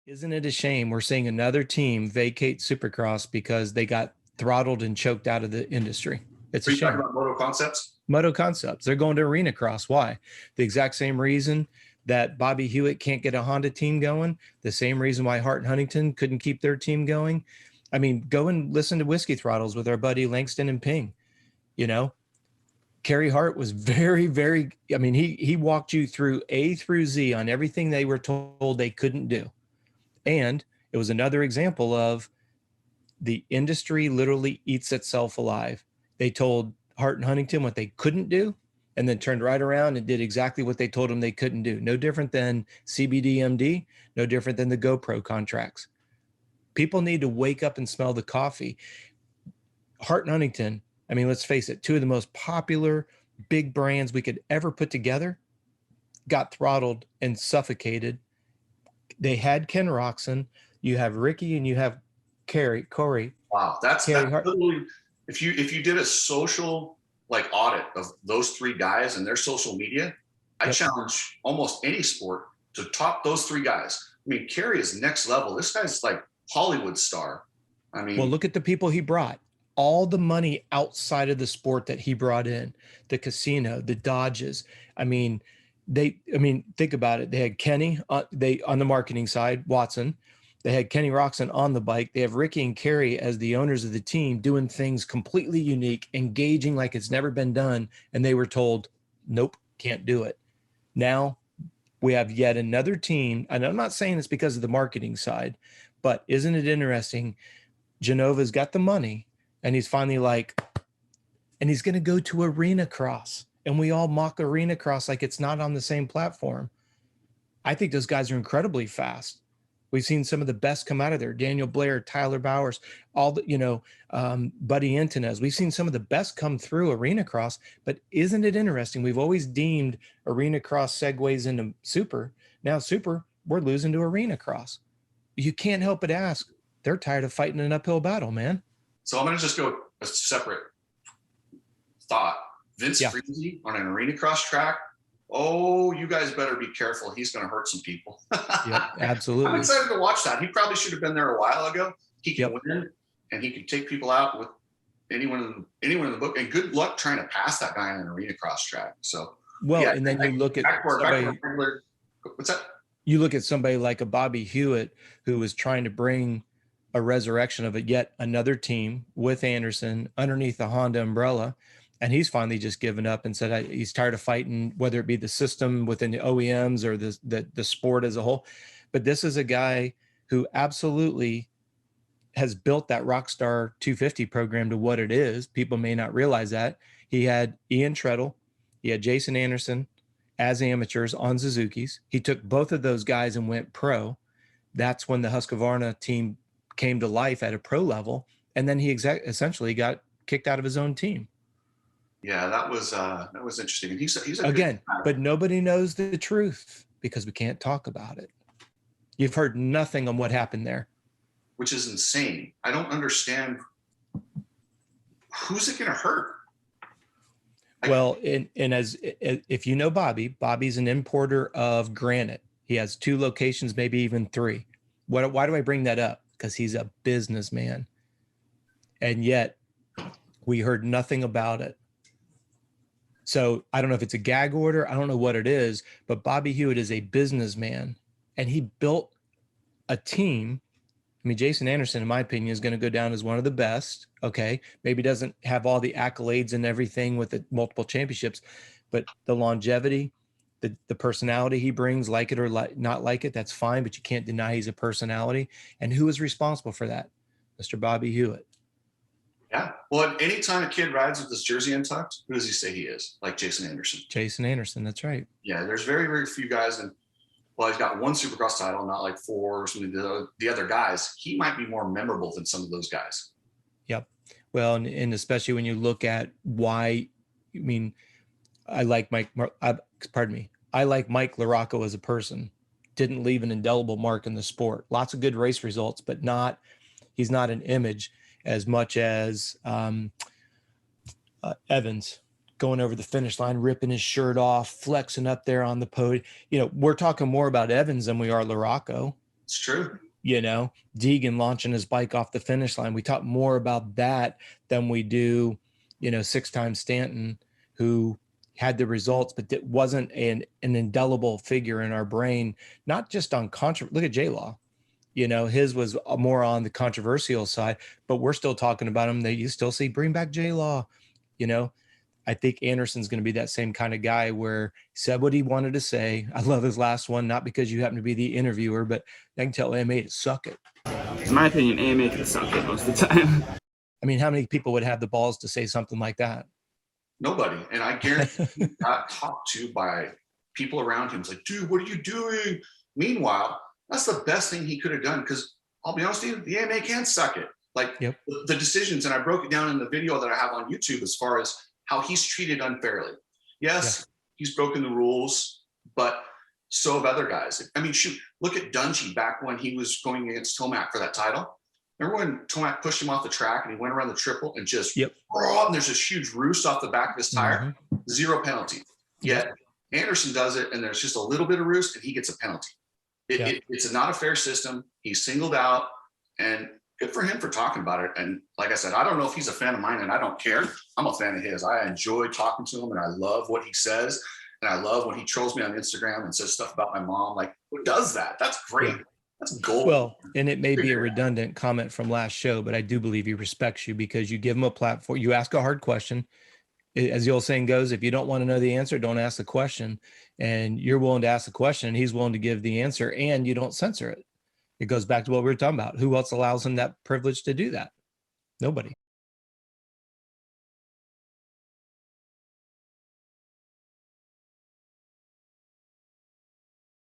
Isn't it a shame we're seeing another team vacate Supercross because they got throttled and choked out of the industry? It's Are a you talking shame. about Moto Concepts? Moto Concepts, they're going to Arena Cross. Why? The exact same reason that Bobby Hewitt can't get a Honda team going, the same reason why Hart and Huntington couldn't keep their team going. I mean, go and listen to Whiskey Throttles with our buddy Langston and Ping. You know, Kerry Hart was very, very, I mean, he walked you through A through Z on everything they were told they couldn't do. And it was another example of the industry literally eats itself alive. They told Hart and Huntington what they couldn't do, and then turned right around and did exactly what they told them they couldn't do. No different than CBDMD, no different than the GoPro contracts. People need to wake up and smell the coffee. Hart and Huntington, I mean, let's face it, two of the most popular big brands we could ever put together got throttled and suffocated. They had Ken Roxon, you have Ricky, and you have Corey. Wow, that's literally, if you did a social like audit of those three guys and their social media, I challenge almost any sport to top those three guys. I mean, Kerry is next level. This guy's like Hollywood star. I mean, well, look at the people he brought. All the money outside of the sport that he brought in, the casino, the Dodges. I mean, think about it. They had Kenny on the marketing side, Watson. They had Kenny Roxon on the bike. They have Ricky and Kerry as the owners of the team doing things completely unique, engaging like it's never been done. And they were told, nope, can't do it. Now we have yet another team. And I'm not saying it's because of the marketing side, but isn't it interesting? Genova's got the money and he's finally like, and he's going to go to Arena Cross. And we all mock Arena Cross like it's not on the same platform. I think those guys are incredibly fast. We've seen some of the best come out of there. Daniel Blair, Tyler Bowers, all the, Buddy Antonez. We've seen some of the best come through Arena Cross, but isn't it interesting? We've always deemed Arena Cross segues into Super. Now Super, we're losing to Arena Cross. You can't help but ask, they're tired of fighting an uphill battle, man. So I'm going to just go a separate thought. Vince Friese on an Arena Cross track. Oh, you guys better be careful. He's going to hurt some people. Yep, absolutely. I'm excited to watch that. He probably should have been there a while ago. He can win, and he can take people out with anyone in the book. And good luck trying to pass that guy on an Arena Cross track. So, and then you look at what's that? You look at somebody like a Bobby Hewitt who was trying to bring a resurrection of yet another team with Anderson underneath the Honda umbrella. And he's finally just given up and said he's tired of fighting, whether it be the system within the OEMs or the sport as a whole. But this is a guy who absolutely has built that Rockstar 250 program to what it is. People may not realize that. He had Ian Treadle, he had Jason Anderson as amateurs on Suzuki's. He took both of those guys and went pro. That's when the Husqvarna team came to life at a pro level. And then he essentially got kicked out of his own team. Yeah, that was interesting. And he's again, but nobody knows the truth because we can't talk about it. You've heard nothing on what happened there, which is insane. I don't understand. Who's it going to hurt? Well, and as if you know Bobby's an importer of granite. He has 2 locations, maybe even 3. Why do I bring that up? Because he's a businessman, and yet we heard nothing about it. So I don't know if it's a gag order. I don't know what it is, but Bobby Hewitt is a businessman and he built a team. I mean, Jason Anderson, in my opinion, is going to go down as one of the best. Okay. Maybe doesn't have all the accolades and everything with the multiple championships, but the longevity, the personality he brings, like it or not like it, that's fine, but you can't deny he's a personality. And who is responsible for that? Mr. Bobby Hewitt. Yeah. Well, anytime a kid rides with this jersey untucked, who does he say he is? Like Jason Anderson. Jason Anderson, that's right. Yeah, there's very, very few guys. And he's got 1 Supercross title, not like 4 or something. The other guys, he might be more memorable than some of those guys. Yep. Well, and especially when you look at why, I mean, I like Mike LaRocco as a person. Didn't leave an indelible mark in the sport. Lots of good race results, but he's not an image as much as Evans going over the finish line, ripping his shirt off, flexing up there on the podium. We're talking more about Evans than we are LaRocco. It's true. You know, Deegan launching his bike off the finish line. We talk more about that than we do, you know, 6-time Stanton, who had the results, but it wasn't an indelible figure in our brain, not just on controversy. Look at J-Law. You know, his was more on the controversial side, but we're still talking about him. That you still see, bring back J-Law. You know, I think Anderson's going to be that same kind of guy where he said what he wanted to say. I love his last one, not because you happen to be the interviewer, but I can tell AMA to suck it. In my opinion, AMA can suck it most of the time. I mean, how many people would have the balls to say something like that? Nobody. And I guarantee he got talked to by people around him. It's like, dude, what are you doing? Meanwhile, that's the best thing he could have done, because I'll be honest with you, the AMA can suck it. Like the decisions, and I broke it down in the video that I have on YouTube as far as how he's treated unfairly. Yes, he's broken the rules, but so have other guys. I mean, shoot, look at Dungey back when he was going against Tomac for that title. Remember when Tomac pushed him off the track and he went around the triple and just, and there's this huge roost off the back of his tire, 0 penalty. Yet Anderson does it and there's just a little bit of roost and he gets a penalty. It's not a fair system. He's singled out, and good for him for talking about it. And like I said, I don't know if he's a fan of mine, and I don't care. I'm a fan of his. I enjoy talking to him, and I love what he says. And I love when he trolls me on Instagram and says stuff about my mom. Like, who does that? That's great. That's gold. Well, and it may be a redundant comment from last show, but I do believe he respects you because you give him a platform. You ask a hard question. As the old saying goes, if you don't want to know the answer, don't ask the question. And you're willing to ask the question, and he's willing to give the answer, and you don't censor it. It goes back to what we were talking about. Who else allows him that privilege to do that? Nobody.